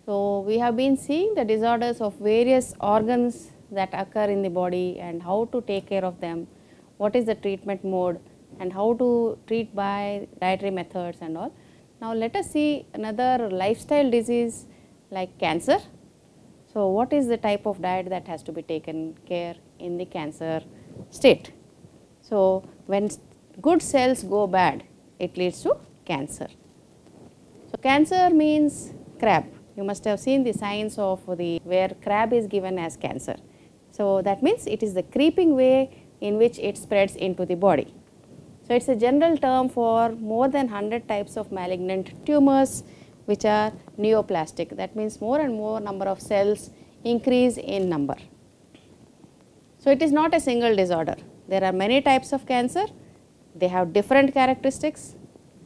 So, we have been seeing the disorders of various organs that occur in the body and how to take care of them, what is the treatment mode and how to treat by dietary methods and all. Now, let us see another lifestyle disease like cancer. So, what is the type of diet that has to be taken care in the cancer state? So, when good cells go bad, it leads to cancer. So, cancer means crab. You must have seen the signs of the where crab is given as cancer. So, that means it is the creeping way in which it spreads into the body. So, it is a general term for more than 100 types of malignant tumors which are neoplastic. That means more and more number of cells increase in number. So, it is not a single disorder. There are many types of cancer, they have different characteristics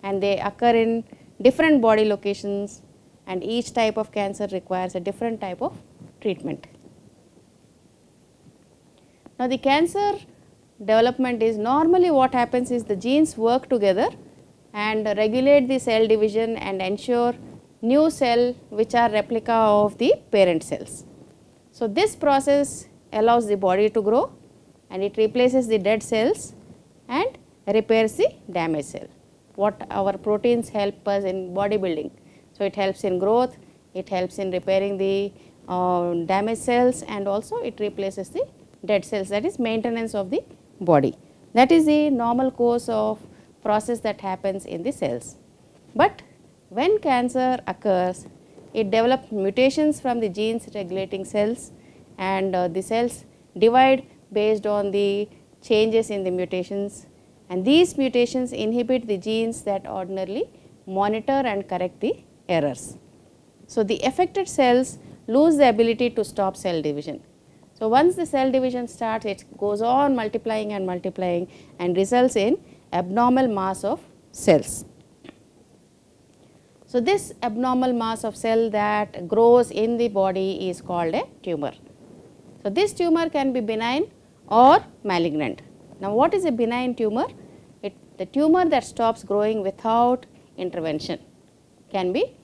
and they occur in different body locations, and each type of cancer requires a different type of treatment. Now, the cancer development is normally what happens is the genes work together and regulate the cell division and ensure new cell which are replica of the parent cells. So, this process allows the body to grow and it replaces the dead cells and repairs the damaged cell. What our proteins help us in bodybuilding. So, it helps in growth, it helps in repairing the damaged cells and also it replaces the dead cells, that is maintenance of the body. That is the normal course of process that happens in the cells. But when cancer occurs, it develops mutations from the genes regulating cells and the cells divide based on the changes in the mutations, and these mutations inhibit the genes that ordinarily monitor and correct the errors. So, the affected cells lose the ability to stop cell division. So, once the cell division starts, it goes on multiplying and results in abnormal mass of cells. So, this abnormal mass of cell that grows in the body is called a tumor. So, this tumor can be benign or malignant. Now, what is a benign tumor? The tumor that stops growing without intervention can be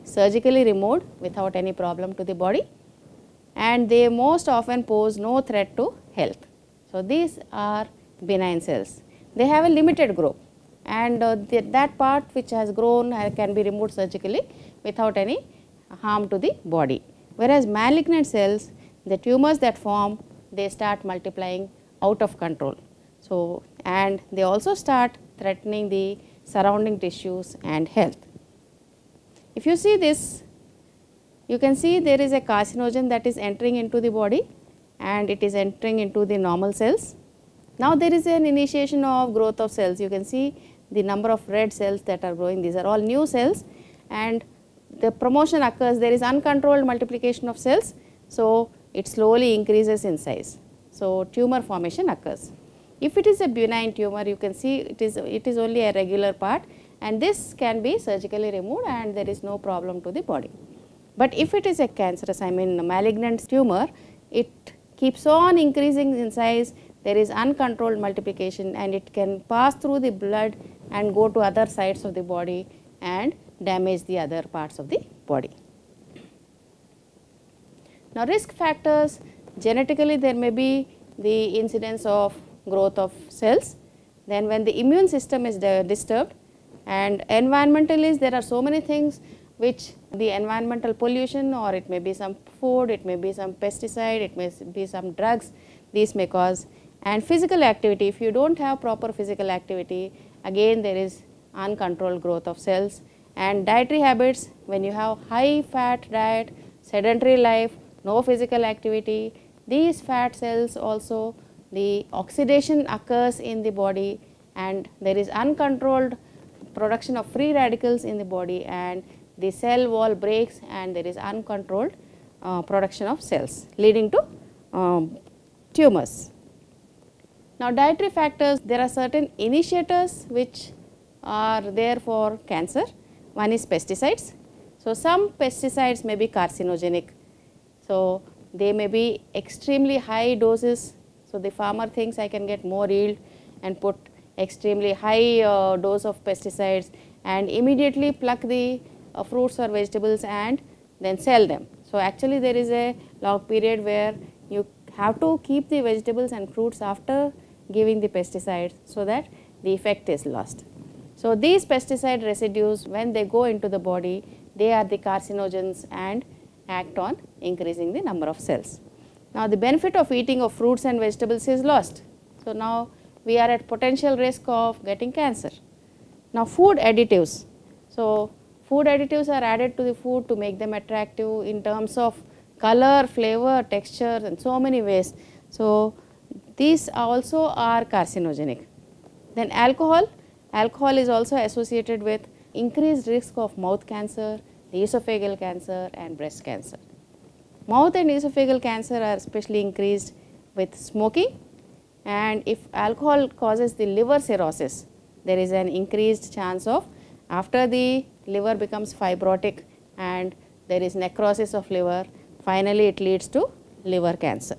surgically removed without any problem to the body, and they most often pose no threat to health. So, these are benign cells. They have a limited growth and that part which has grown can be removed surgically without any harm to the body. Whereas, malignant cells, the tumors that form, they start multiplying out of control. So, and they also start threatening the surrounding tissues and health. If you see this, you can see there is a carcinogen that is entering into the body and it is entering into the normal cells. Now, there is an initiation of growth of cells. You can see the number of red cells that are growing, these are all new cells, and the promotion occurs, there is uncontrolled multiplication of cells. So, it slowly increases in size. So, tumor formation occurs. If it is a benign tumor, you can see it is only a regular part and this can be surgically removed and there is no problem to the body. But if it is a cancerous, I mean malignant tumor, it keeps on increasing in size, there is uncontrolled multiplication and it can pass through the blood and go to other sides of the body and damage the other parts of the body. Now, risk factors, genetically there may be the incidence of growth of cells, then when the immune system is disturbed, and environmentally there are so many things which the environmental pollution, or it may be some food, it may be some pesticide, it may be some drugs, these may cause, and physical activity. If you do not have proper physical activity, again there is uncontrolled growth of cells, and dietary habits, when you have high fat diet, sedentary life, no physical activity, these fat cells also, the oxidation occurs in the body and there is uncontrolled production of free radicals in the body and the cell wall breaks and there is uncontrolled production of cells leading to tumors. Now, dietary factors, there are certain initiators which are there for cancer. One is pesticides. So, some pesticides may be carcinogenic. So, they may be extremely high doses. So, the farmer thinks I can get more yield and put extremely high dose of pesticides and immediately pluck the fruits or vegetables and then sell them. So, actually there is a log period where you have to keep the vegetables and fruits after giving the pesticides, so that the effect is lost. So, these pesticide residues, when they go into the body, they are the carcinogens and act on increasing the number of cells. Now, the benefit of eating of fruits and vegetables is lost. So, now we are at potential risk of getting cancer. Now, food additives. So, food additives are added to the food to make them attractive in terms of color, flavor, texture, and so many ways. So, these also are carcinogenic. Then alcohol. Alcohol is also associated with increased risk of mouth cancer, esophageal cancer and breast cancer. Mouth and esophageal cancer are especially increased with smoking, and if alcohol causes the liver cirrhosis, there is an increased chance of, after the liver becomes fibrotic and there is necrosis of liver, finally it leads to liver cancer.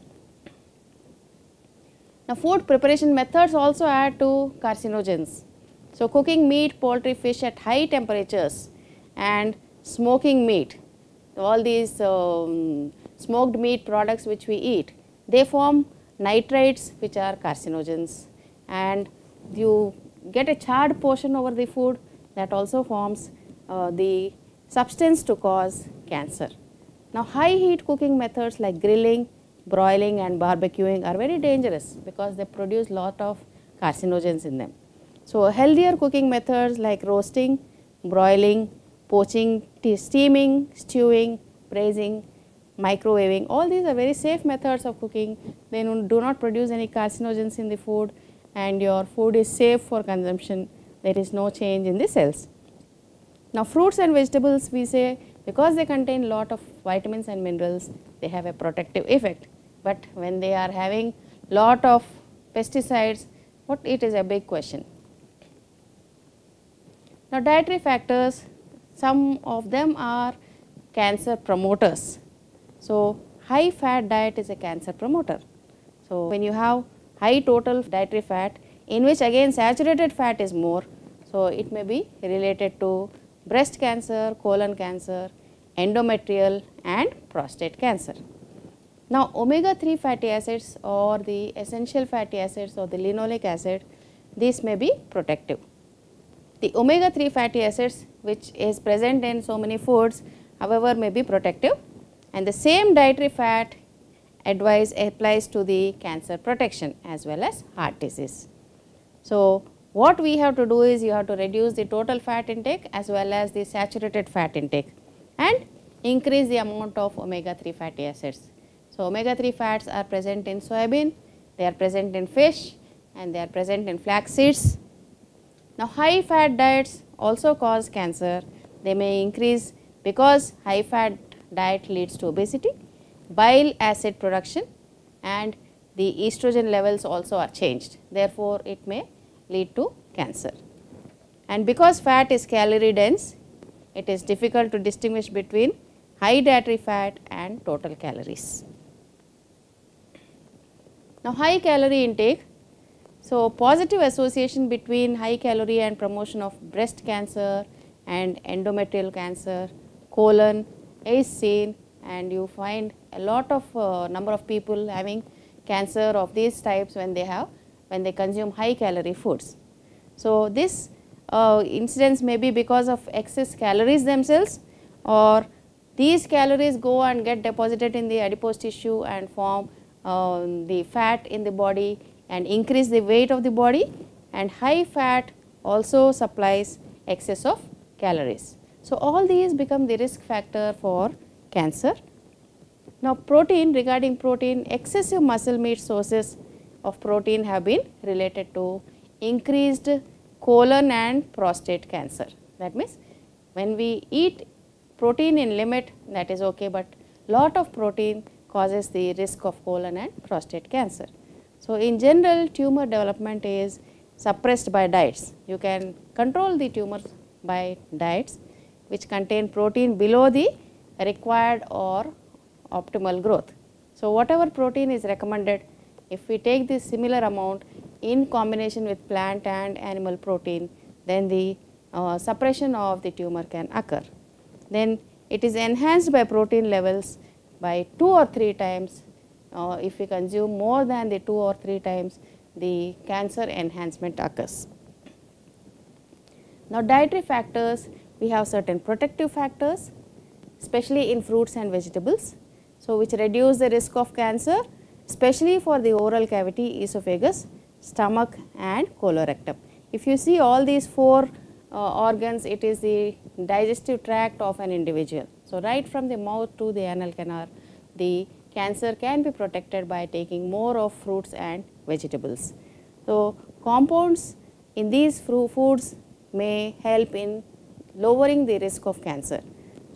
Now, food preparation methods also add to carcinogens. So, cooking meat, poultry, fish at high temperatures and smoking meat, all these smoked meat products which we eat, they form nitrates which are carcinogens, and you get a charred portion over the food that also forms the substance to cause cancer. Now, high heat cooking methods like grilling, broiling and barbecuing are very dangerous because they produce lot of carcinogens in them. So, healthier cooking methods like roasting, broiling, poaching, steaming, stewing, braising, microwaving, all these are very safe methods of cooking. They do not produce any carcinogens in the food, and your food is safe for consumption. There is no change in the cells. Now, fruits and vegetables, we say because they contain lot of vitamins and minerals, they have a protective effect. But when they are having lot of pesticides, it is a big question. Now, dietary factors, some of them are cancer promoters. So, high fat diet is a cancer promoter. So, when you have high total dietary fat, in which again saturated fat is more, so it may be related to breast cancer, colon cancer, endometrial and prostate cancer. Now, omega 3 fatty acids or the essential fatty acids or the linoleic acid, these may be protective. The omega 3 fatty acids which is present in so many foods, however, may be protective, and the same dietary fat advice applies to the cancer protection as well as heart disease. So, what we have to do is you have to reduce the total fat intake as well as the saturated fat intake and increase the amount of omega 3 fatty acids. So, omega 3 fats are present in soybean, they are present in fish and they are present in flax seeds. Now, high fat diets also cause cancer. They may increase because high fat diet leads to obesity, bile acid production and the estrogen levels also are changed. Therefore, it may lead to cancer. And because fat is calorie dense, it is difficult to distinguish between high dietary fat and total calories. Now, high calorie intake. So, positive association between high calorie and promotion of breast cancer and endometrial cancer, colon is seen, and you find a lot of number of people having cancer of these types when they consume high calorie foods. So, this incidence may be because of excess calories themselves, or these calories go and get deposited in the adipose tissue and form the fat in the body and increase the weight of the body, and high fat also supplies excess of calories. So, all these become the risk factor for cancer. Now, protein, regarding protein, excessive muscle meat sources of protein have been related to increased colon and prostate cancer. That means, when we eat protein in limit, that is okay, but lot of protein causes the risk of colon and prostate cancer. So, in general, tumor development is suppressed by diets. You can control the tumors by diets which contain protein below the required or optimal growth. So, whatever protein is recommended, if we take this similar amount in combination with plant and animal protein, then the suppression of the tumor can occur. Then it is enhanced by protein levels by 2 or 3 times. If we consume more than the 2 or 3 times, the cancer enhancement occurs. Now, dietary factors, we have certain protective factors, especially in fruits and vegetables, so which reduce the risk of cancer, especially for the oral cavity, esophagus, stomach and colorectal. If you see all these 4 organs, it is the digestive tract of an individual. So, right from the mouth to the anal canal, the cancer can be protected by taking more of fruits and vegetables. So, compounds in these foods may help in lowering the risk of cancer.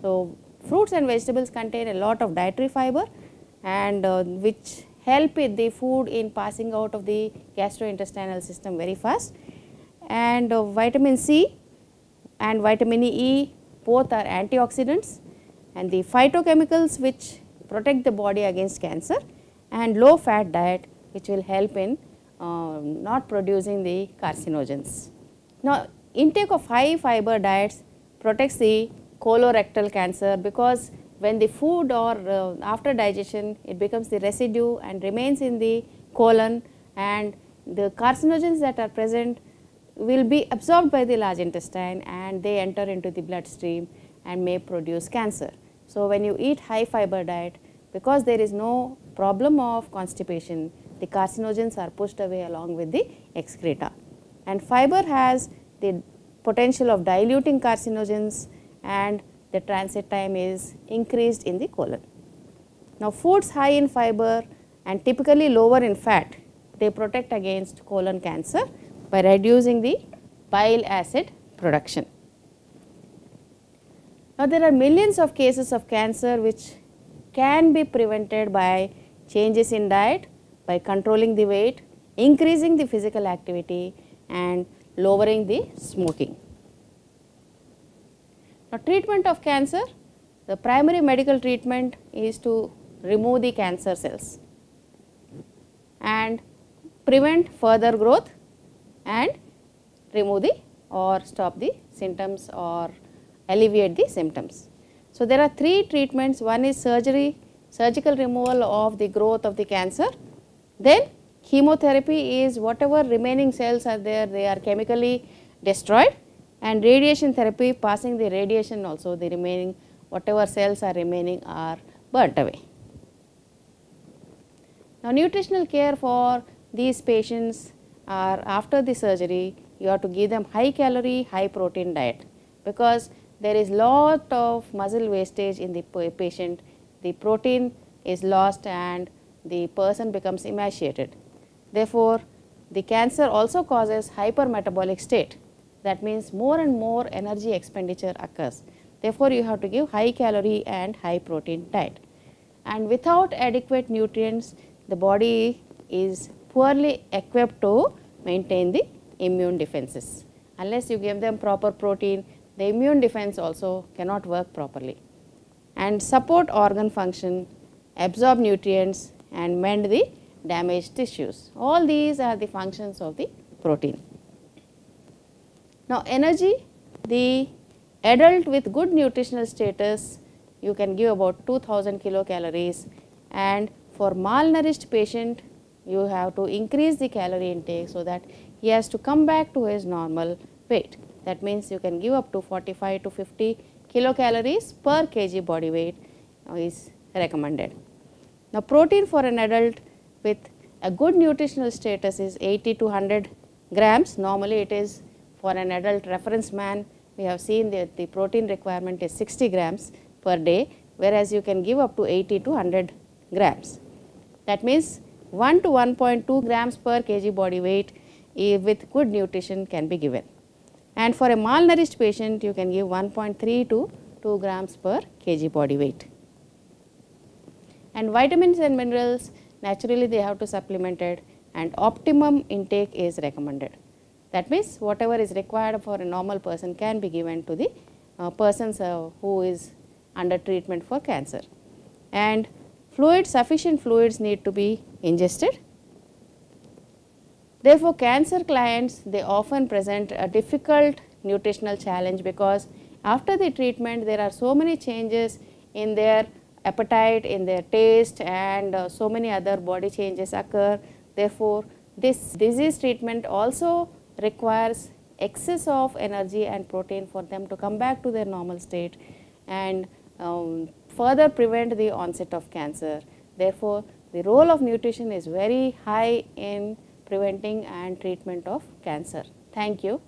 So, fruits and vegetables contain a lot of dietary fiber and which help the food in passing out of the gastrointestinal system very fast, and vitamin C and vitamin E both are antioxidants, and the phytochemicals which protect the body against cancer, and low fat diet which will help in not producing the carcinogens. Now, intake of high fiber diets protects the colorectal cancer, because when the food or after digestion it becomes the residue and remains in the colon, and the carcinogens that are present will be absorbed by the large intestine and they enter into the bloodstream and may produce cancer. So, when you eat high fiber diet, because there is no problem of constipation, the carcinogens are pushed away along with the excreta, and fiber has the potential of diluting carcinogens and the transit time is increased in the colon. Now, foods high in fiber and typically lower in fat, they protect against colon cancer by reducing the bile acid production. Now, there are millions of cases of cancer which can be prevented by changes in diet, by controlling the weight, increasing the physical activity and lowering the smoking. Now, treatment of cancer, the primary medical treatment is to remove the cancer cells and prevent further growth and remove the or stop the symptoms or alleviate the symptoms. So, there are 3 treatments. One is surgical removal of the growth of the cancer. Then chemotherapy is whatever remaining cells are there, they are chemically destroyed, and radiation therapy, passing the radiation also, the remaining whatever cells are remaining are burnt away. Now, nutritional care for these patients are after the surgery, you have to give them high calorie, high protein diet, because there is lot of muscle wastage in the patient, the protein is lost and the person becomes emaciated. Therefore, the cancer also causes hypermetabolic state, that means more and more energy expenditure occurs. Therefore, you have to give high calorie and high protein diet, and without adequate nutrients the body is poorly equipped to maintain the immune defenses. Unless you give them proper protein, the immune defense also cannot work properly, and support organ function, absorb nutrients and mend the damaged tissues. All these are the functions of the protein. Now, energy, the adult with good nutritional status, you can give about 2000 kilocalories, and for malnourished patient you have to increase the calorie intake so that he has to come back to his normal weight. That means you can give up to 45 to 50 kilocalories per kg body weight is recommended. Now, protein for an adult with a good nutritional status is 80 to 100 grams. Normally, it is for an adult reference man, we have seen that the protein requirement is 60 grams per day, whereas you can give up to 80 to 100 grams. That means 1 to 1.2 grams per kg body weight with good nutrition can be given. And for a malnourished patient, you can give 1.3 to 2 grams per kg body weight. And vitamins and minerals, naturally they have to supplement it, and optimum intake is recommended. That means whatever is required for a normal person can be given to the persons who is under treatment for cancer. And fluids, sufficient fluids need to be ingested. Therefore, cancer clients, they often present a difficult nutritional challenge because After the treatment, there are so many changes in their appetite, in their taste, and so many other body changes occur. Therefore, this disease treatment also requires excess of energy and protein for them to come back to their normal state and further prevent the onset of cancer. Therefore, the role of nutrition is very high in preventing and treatment of cancer. Thank you.